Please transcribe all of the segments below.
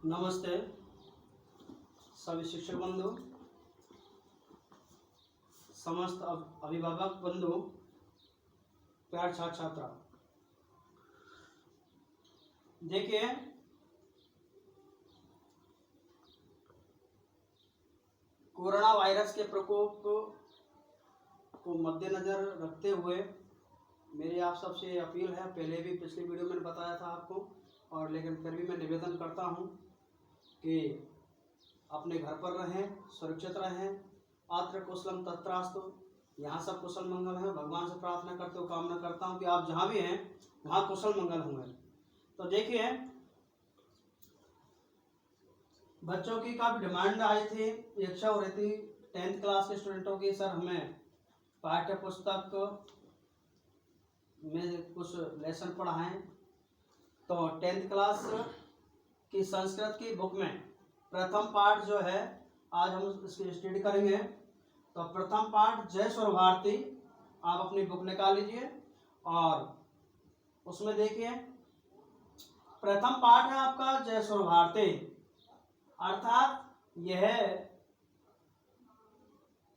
नमस्ते सभी शिक्षक बंधु, समस्त अभिभावक बंधु, प्यार छात्र छात्रा। देखिए, कोरोना वायरस के प्रकोप को मद्देनजर रखते हुए मेरी आप सबसे अपील है। पहले भी पिछली वीडियो में बताया था आपको, और लेकिन फिर भी मैं निवेदन करता हूं कि अपने घर पर रहें, सुरक्षित रहें। अत्र कुशलम तत्रास्तु, यहाँ सब कुशल मंगल है। भगवान से प्रार्थना करते हुए कामना करता हूँ कि आप जहाँ भी हैं वहाँ कुशल मंगल होंगे। तो देखिए, बच्चों की काफ़ी डिमांड आई थी, इच्छा हो रही थी 10th क्लास के स्टूडेंटों की, सर हमें पाठ्य पुस्तक में कुछ लेसन पढ़ाएं। तो 10th क्लास की संस्कृत की बुक में प्रथम पाठ जो है आज हम इसकी स्टडी करेंगे। तो प्रथम पाठ जय स्वर भारती, आप अपनी बुक निकाल लीजिए और उसमें देखिए प्रथम पाठ है आपका जय स्वर भारती, अर्थात यह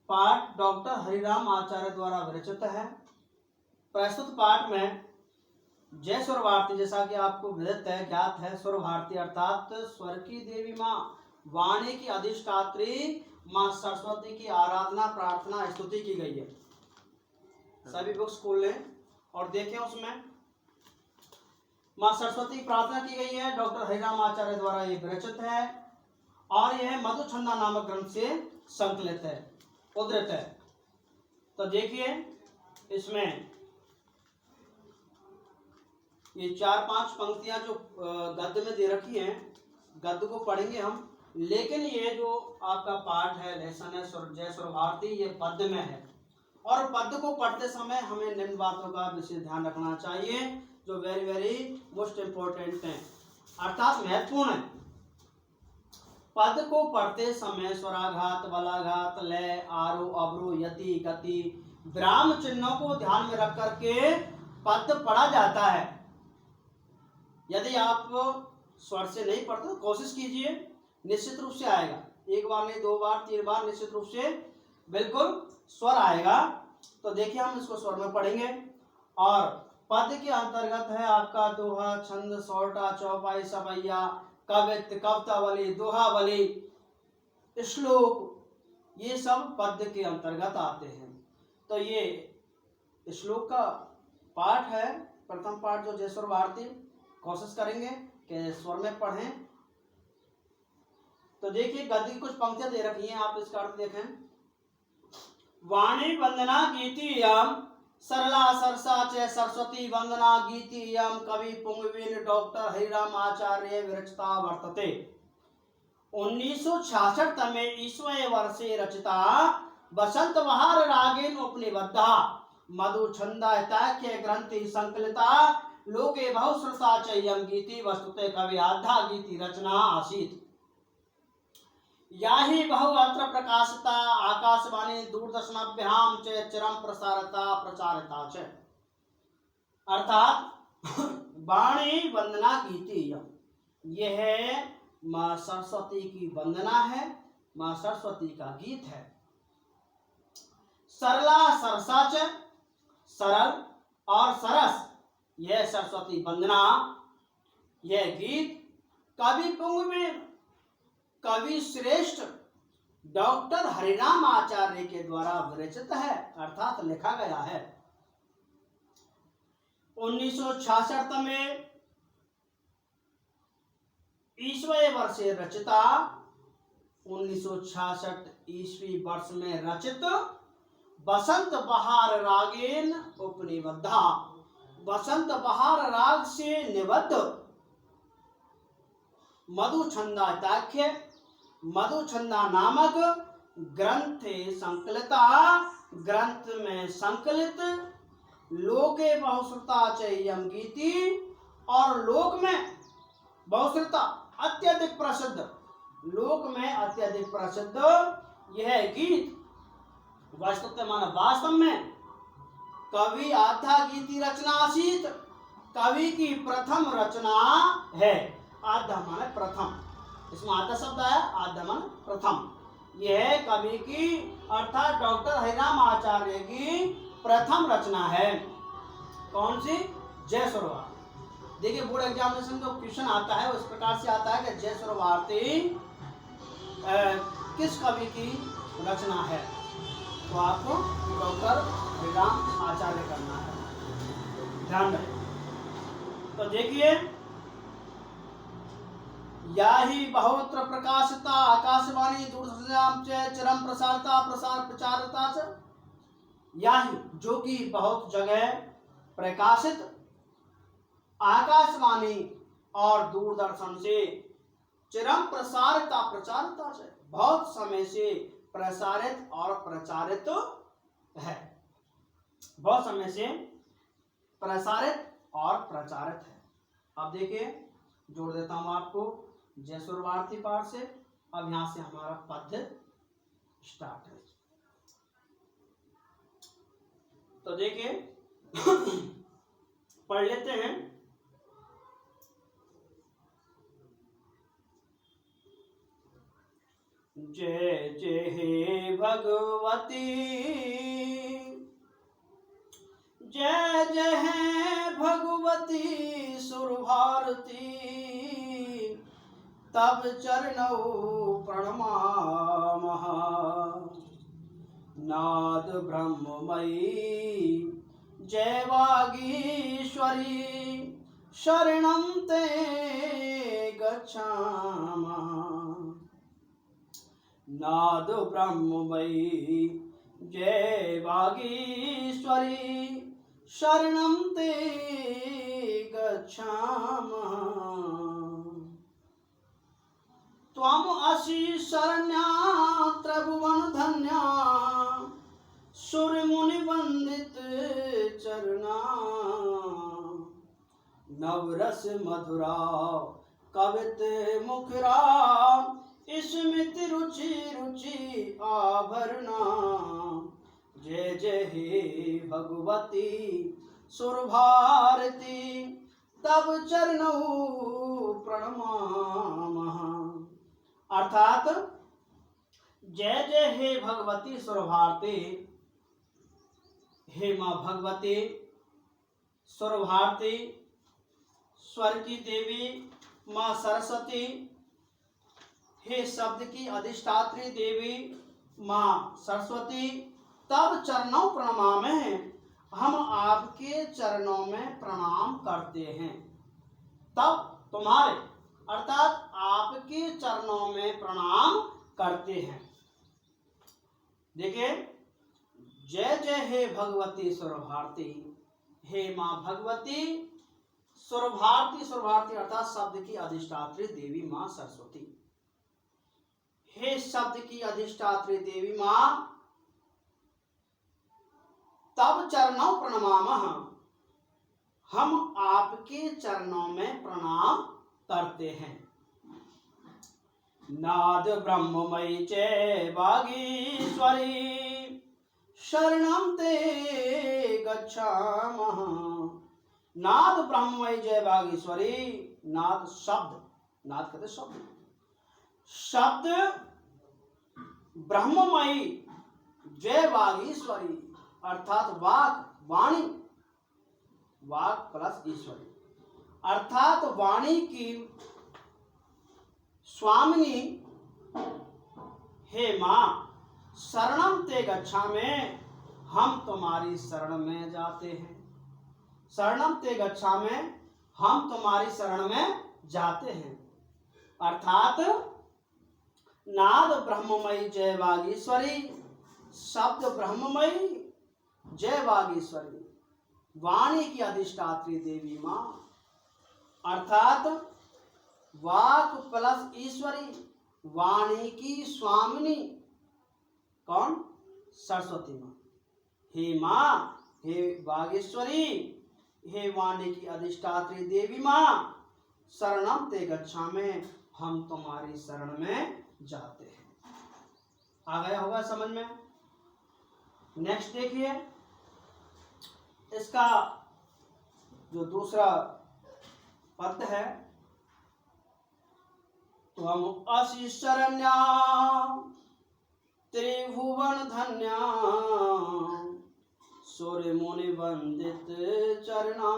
पाठ डॉक्टर हरिराम आचार्य द्वारा विरचित है। प्रस्तुत पाठ में जय स्वर भारती, जैसा कि आपको विदित है, ज्ञात है, स्वर भारती अर्थात स्वर की देवी माँ, वाणी की अधिष्ठात्री माँ सरस्वती की आराधना, प्रार्थना, स्तुति की गई है। सभी बुक्स खोल लें और देखें, उसमें माँ सरस्वती की प्रार्थना की गई है। डॉक्टर हरिराम आचार्य द्वारा ये विरचित है और यह मधुछंदा नामक ग्रंथ से संकलित है, उद्धृत है। तो देखिए, इसमें ये 4-5 पंक्तियां जो गद्य में दे रखी हैं, गद्य को पढ़ेंगे हम। लेकिन ये जो आपका पाठ है, लेसन है जय स्वर भारती, ये पद्य में है और पद्य को पढ़ते समय हमें निम्न बातों का विशेष ध्यान रखना चाहिए जो वेरी वेरी मोस्ट इम्पोर्टेंट है, अर्थात महत्वपूर्ण है। पद को पढ़ते समय स्वराघात, बलाघात, लय, आरोह, अवरोह, यति, गति, विराम चिन्हों को ध्यान में रख करके पद पढ़ा जाता है। यदि आप स्वर से नहीं पढ़ते तो कोशिश कीजिए, निश्चित रूप से आएगा। एक बार नहीं, 2 बार, 3 बार, निश्चित रूप से बिल्कुल स्वर आएगा। तो देखिए, हम इसको स्वर में पढ़ेंगे और पद के अंतर्गत है आपका दोहा, छंद, सौटा, चौपाई, सवैया, कवित्त, कवितावली, दोहावली, श्लोक, ये सब पद्य के अंतर्गत आते हैं। तो ये श्लोक का पाठ है, प्रथम पाठ जो जय स्वर भारती। कोशिश करेंगे कि स्वर में पढ़ें। तो देखिए, गद्य की कुछ पंक्तियां दे रखी हैं, आप इसका अर्थ देखें। वाणी वंदना गीतियम सरला सरसा च सरस्वती वंदना गीतियम कवि पुंगवीन डॉक्टर हरिराम आचार्य विरचिता वर्तते। 1966 तमे ईस्वे वर्षे रचिता बसंत बहार रागेन उपनिबद्धा मधुछंदायताख्य ग्रंथि संकलिता लोके बहुश्रुता चयम गीति वस्तुते कवि आधा गीति रचना आसीत्। याहि बहु अत्र प्रकाशिता आकाशवाणी दूरदर्शनाभ्याम च चिरम प्रसारता प्रचारिता च। अर्थात वाणी वंदना गीति, यह माँ सरस्वती की वंदना है, माँ सरस्वती का गीत है। सरला सरसा च, सरल और सरस, यह सरस्वती वंदना, यह गीत कवि पुंगवीन, कवि श्रेष्ठ डॉक्टर हरिराम आचार्य के द्वारा विरचित है, अर्थात लिखा गया है। 1966 में ईस्वी वर्षे रचिता, 1966 ईस्वी वर्ष में रचित बसंत बहार रागेन उपनिबद्धा, बसंत बहार राग से निबद्ध मधुछंदायताख्य, मधुछंदा नामक ग्रंथ संकलिता, ग्रंथ में संकलित, लोके बहुश्रुता चयम गीति, और लोक में बहुश्रुता अत्यधिक प्रसिद्ध, लोक में अत्यधिक प्रसिद्ध यह गीत वस्तुतः माना वास्तव में कवि आधा गीति रचना आसीत, कवि की प्रथम रचना है। आधा माने प्रथम, इसमें आता शब्द आया आद्यमन प्रथम। यह कवि की अर्थात डॉक्टर हरिराम आचार्य की प्रथम रचना है। कौन सी? जय सुर भारती। देखिए बोर्ड एग्जामिनेशन जो क्वेश्चन आता है उस प्रकार से आता है कि जय सुर भारती किस कवि की रचना है, तो आपको डॉक्टर हरिराम आचार्य करना है, ध्यान रखें। तो देखिए, या ही बहुत्र प्रकाशिता आकाशवाणी दूरदर्शन चिरम प्रसारता प्रसार प्रचारता च, या ही जो कि बहुत जगह प्रकाशित आकाशवाणी और दूरदर्शन से चिरम प्रसारिता प्रचारता से बहुत समय से प्रसारित और प्रचारित है, बहुत समय से प्रसारित और प्रचारित है। अब देखिए जोड़ देता हूं आपको जय सुर भारती पाठ से। अब यहां से हमारा पद्य स्टार्ट है। तो देखिए पढ़ लेते हैं। जय जय हे भगवती, जय जय है भगवती सुर भारती, तब चरणौ प्रणमामः। नाद ब्रह्ममयी जय वागीश्वरी, शरणं ते गच्छामः। नाद ब्रह्ममयी जय वागीश्वरी, शरणं ते गच्छामः। त्वम् असि शरण्या त्रिभुवन धन्या, सुर मुनि वंदित चरणा। नवरस मधुरा कवित मुखरा, स्मृति रुचि रुचि आभरणा। जय जय हे भगवती सुर भारती, तब चरणौ प्रणमामः। अर्थात जय जय हे भगवती सुर भारती, हे मां भगवती सुर भारती, स्वर की देवी मां सरस्वती, हे शब्द की अधिष्ठात्री देवी मां सरस्वती, तब चरणों प्रणमामः, हम आपके चरणों में प्रणाम करते हैं। तब तुम्हारे अर्थात आपके चरणों में प्रणाम करते हैं। देखिए जय जय हे भगवती सुर भारती, हे मां भगवती सुर भारती, सुर भारती अर्थात शब्द की अधिष्ठात्री देवी मां सरस्वती, हे शब्द की अधिष्ठात्री देवी मां, तब चरणों प्रणमामः, हम आपके चरणों में प्रणाम करते हैं। नाद ब्रह्ममयी जय वागीश्वरी, शरणं ते गच्छामः। नाद ब्रह्ममयी जय वागीश्वरी, नाद शब्द, नाद कहते शब्द, शब्द ब्रह्ममयी जय वागीश्वरी अर्थात वाक वाणी, वाक प्लस ईश्वरी अर्थात वाणी की स्वामिनी, हे मां शरणं ते गच्छामि, हम तुम्हारी शरण में जाते हैं। शरणं ते गच्छामि, हम तुम्हारी शरण में जाते हैं। अर्थात नाद ब्रह्ममयी जय वागीश्वरी, शब्द ब्रह्ममयी जय वागीश्वरी, वाणी की अधिष्ठात्री देवी मां अर्थात वाक प्लस ईश्वरी, वाणी की स्वामिनी कौन? सरस्वती मां। हे मां, हे वागीश्वरी, हे वाणी की अधिष्ठात्री देवी मां, शरणं ते गच्छामि, हम तुम्हारी शरण में जाते हैं। आ गया होगा समझ में? नेक्स्ट देखिए, इसका जो दूसरा पद है, त्वम असि शरण्या त्रिभुवन धन्या सूर्य मुनि वंदित चरणा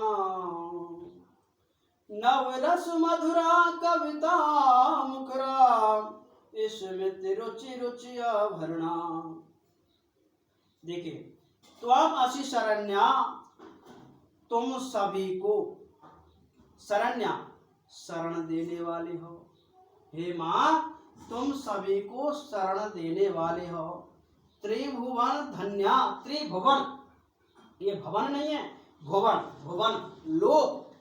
नवरस मधुरा कविता मुखरा स्मृति रुचि रुचि आभरणा। देखिए, त्वम असि शरण्या, तुम सभी को, शरण्या शरण देने वाले हो। हे मां, तुम सभी को शरण देने वाले हो। त्रिभुवन धन्या, त्रिभुवन, ये भवन नहीं है, भुवन, भुवन लोक,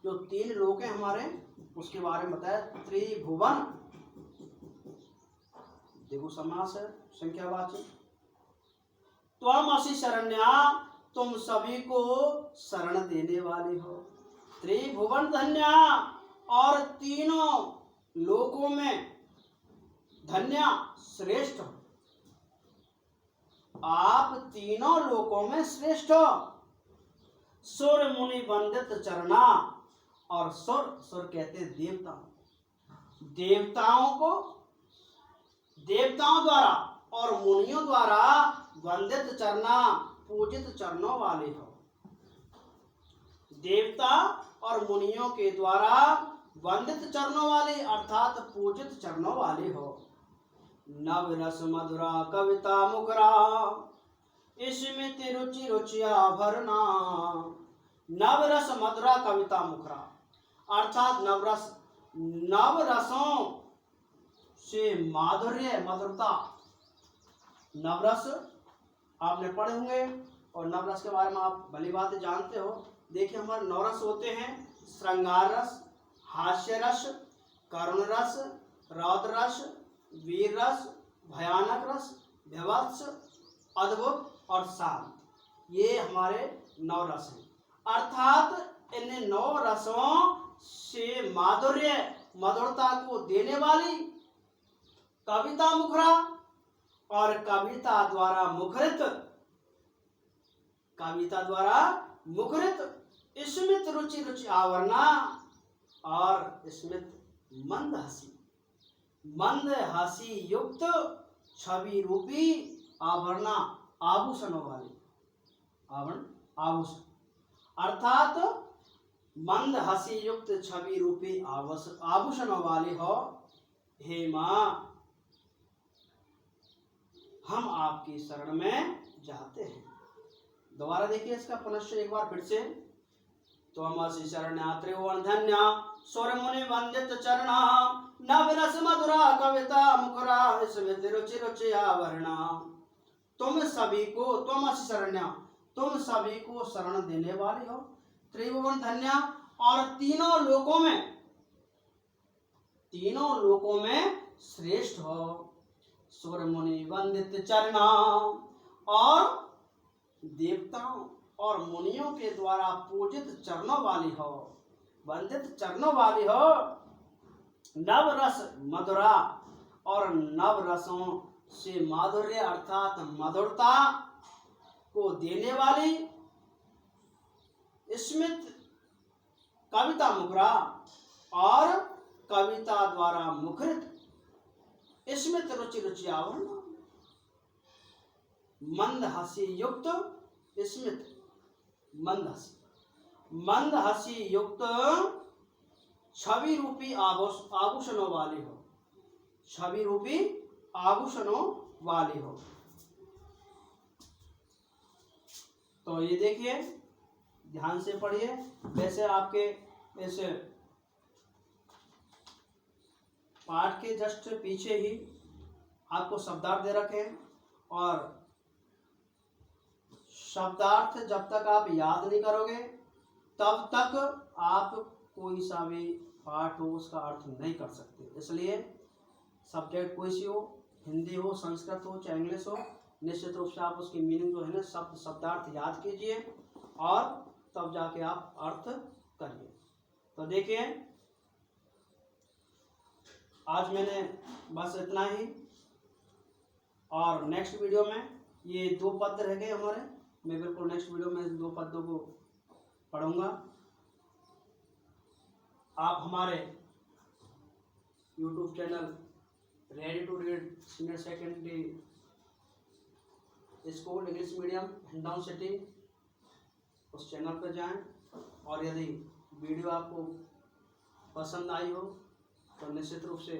जो 3 लोक है हमारे, उसके बारे में बताया। त्रिभुवन, देखो समास है संख्यावाचक। त्वम असि शरण्या, तुम सभी को शरण देने वाले हो। त्रिभुवन धन्या, और तीनों लोकों में धन्या श्रेष्ठ हो। आप तीनों लोकों में श्रेष्ठ हो। सुर मुनि वंदित चरणा, और सुर कहते हैं देवता, देवताओं को, देवताओं द्वारा और मुनियों द्वारा वंदित चरणा, पूजित चरणों वाले हो। देवता और मुनियों के द्वारा वंदित चरणों वाले अर्थात पूजित चरणों वाले हो। नवरस मधुरा कविता मुखरा स्मृति रुचि रुचि आभरणा। नवरस मधुरा कविता मुखरा अर्थात नवरस, नवरसों से माधुर्य, मधुरता। नवरस आपने पढ़े होंगे और नवरस के बारे में आप भली बात जानते हो। देखिए, हमारे नवरस होते हैं श्रृंगार रस, हास्य रस, करुण रस, रौद्र रस, वीर रस, भयानक रस, भीभत्स, अद्भुत और शांत। ये हमारे 9 रस हैं। अर्थात इन 9 रसों से माधुर्य, मधुरता को देने वाली कविता मुखरा, और कविता द्वारा मुखरित, कविता द्वारा मुखरित स्मित रुचि रुचि आवरणा, और स्मित मंद हंसी, मंद हंसी युक्त छवि रूपी आभरणा, आभूषणों वाले, आवरण आभूषण अर्थात मंद हंसी युक्त छवि रूपी आभूषणों वाले हो। हे मां, हम आपकी शरण में जाते हैं। दोबारा देखिए इसका पुनश्च एक बार फिर से। त्वमसि शरण्या त्रिभुवन धन्या सूर्य मुनि वंदित चरणा नवरस मधुरा कविता मुखरा स्मृति रुचि रुचि आवरणा। तुम सभी को, त्वमसि शरण्या, तुम सभी को शरण देने वाली हो। त्रिभुवन धन्या, और तीनों लोकों में श्रेष्ठ हो। सूर्य मुनि वंदित चरणा, और देवताओं और मुनियों के द्वारा पूजित चरणों वाली हो, वंदित चरणों वाली हो। नवरस मधुरा, और नवरसों से माधुर्य अर्थात मधुरता को देने वाली स्मित कविता मुखरा, और कविता द्वारा मुखरित स्मित रुचि रुचि आवरण, मंद हंसी युक्त स्मित, मंद हंसी युक्त छवि रूपी आभूषणों वाली हो, छवि रूपी आभूषणों वाली हो। तो ये देखिए, ध्यान से पढ़िए। वैसे आपके इस पाठ के जस्ट पीछे ही आपको शब्दार्थ दे रखे हैं, और शब्दार्थ जब तक आप याद नहीं करोगे तब तक आप कोई सा भी पाठ हो उसका अर्थ नहीं कर सकते। इसलिए सब्जेक्ट कोई सी हो, हिंदी हो, संस्कृत हो, चाहे इंग्लिश हो, निश्चित रूप से आप उसकी मीनिंग जो है ना, शब्दार्थ याद कीजिए और तब जाके आप अर्थ करिए। तो देखिए, आज मैंने बस इतना ही, और नेक्स्ट वीडियो में ये 2 पद रह गए हमारे, मैं बिल्कुल नेक्स्ट वीडियो में 2 पदों को पढ़ूंगा। आप हमारे YouTube channel ready to read senior secondary school English medium Hindaun city, उस चैनल पर जाएं और यदि वीडियो आपको पसंद आई हो तो निश्चित रूप से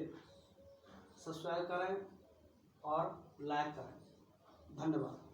सब्सक्राइब करें और लाइक करें। धन्यवाद।